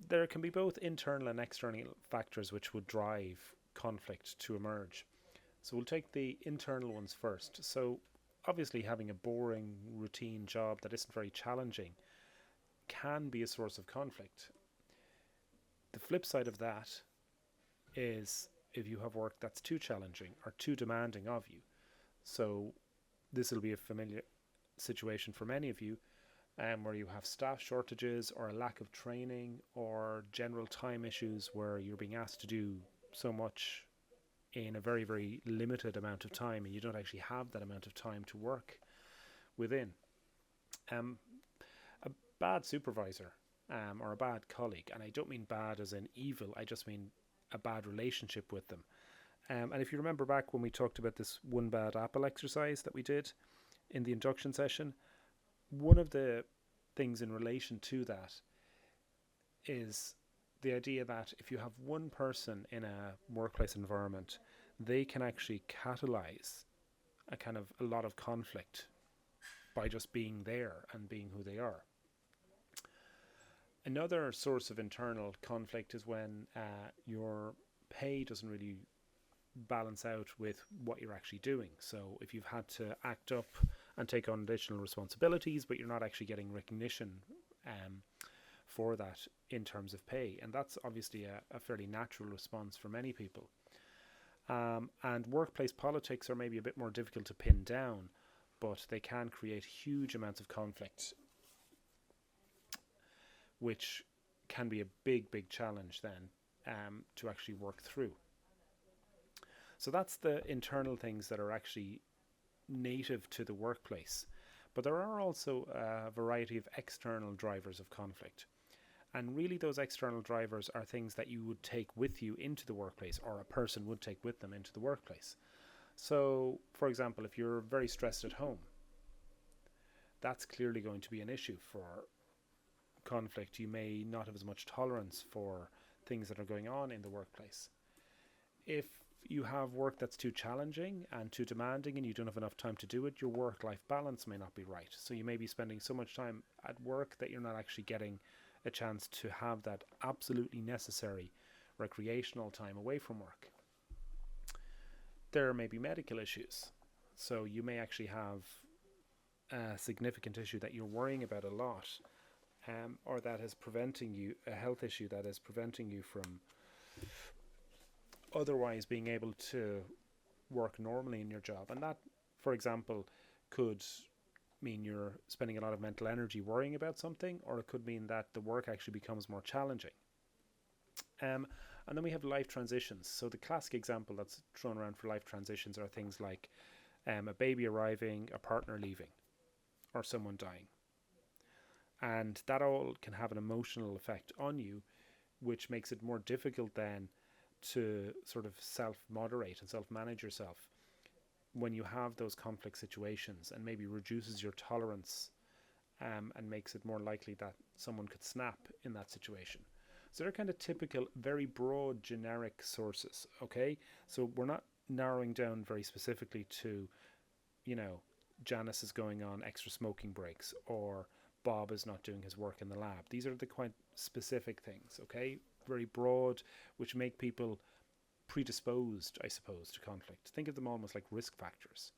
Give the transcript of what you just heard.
There can be both internal and external factors which would drive conflict to emerge. So we'll take the internal ones first. So obviously, having a boring routine job that isn't very challenging can be a source of conflict. The flip side of that is if you have work that's too challenging or too demanding of you. So this will be a familiar situation for many of you, where you have staff shortages or a lack of training or general time issues where you're being asked to do so much in a very, very limited amount of time and you don't actually have that amount of time to work within. Um, a bad supervisor, or a bad colleague, and I don't mean bad as in evil, I just mean a bad relationship with them. And if you remember back when we talked about this one bad apple exercise that we did in the induction session, one of the things in relation to that is the idea that if you have one person in a workplace environment, they can actually catalyze a lot of conflict by just being there and being who they are. Another source of internal conflict is when your pay doesn't really balance out with what you're actually doing. So if you've had to act up and take on additional responsibilities, but you're not actually getting recognition um, for that in terms of pay, and that's obviously a fairly natural response for many people. And workplace politics are maybe a bit more difficult to pin down, but they can create huge amounts of conflict, which can be a big, big challenge then to actually work through. So that's the internal things that are actually native to the workplace. But there are also a variety of external drivers of conflict. And really, those external drivers are things that you would take with you into the workplace, or a person would take with them into the workplace. So, for example, if you're very stressed at home, that's clearly going to be an issue for conflict. You may not have as much tolerance for things that are going on in the workplace. If you have work that's too challenging and too demanding and you don't have enough time to do it, your work life balance may not be right. So you may be spending so much time at work that you're not actually getting a chance to have that absolutely necessary recreational time away from work. There may be medical issues. So you may actually have a significant issue that you're worrying about a lot, or that is preventing you, a health issue that is preventing you from otherwise being able to work normally in your job. And that, for example, could mean you're spending a lot of mental energy worrying about something, or it could mean that the work actually becomes more challenging. And then we have life transitions. So the classic example that's thrown around for life transitions are things like a baby arriving, a partner leaving, or someone dying. And that all can have an emotional effect on you, which makes it more difficult then to sort of self-moderate and self-manage yourself when you have those conflict situations, and maybe reduces your tolerance, and makes it more likely that someone could snap in that situation. So they're kind of typical, very broad, generic sources, okay? So we're not narrowing down very specifically to, you know, Janice is going on extra smoking breaks, or Bob is not doing his work in the lab. These are the quite specific things, okay? Very broad, which make people predisposed, I suppose, to conflict. Think of them almost like risk factors.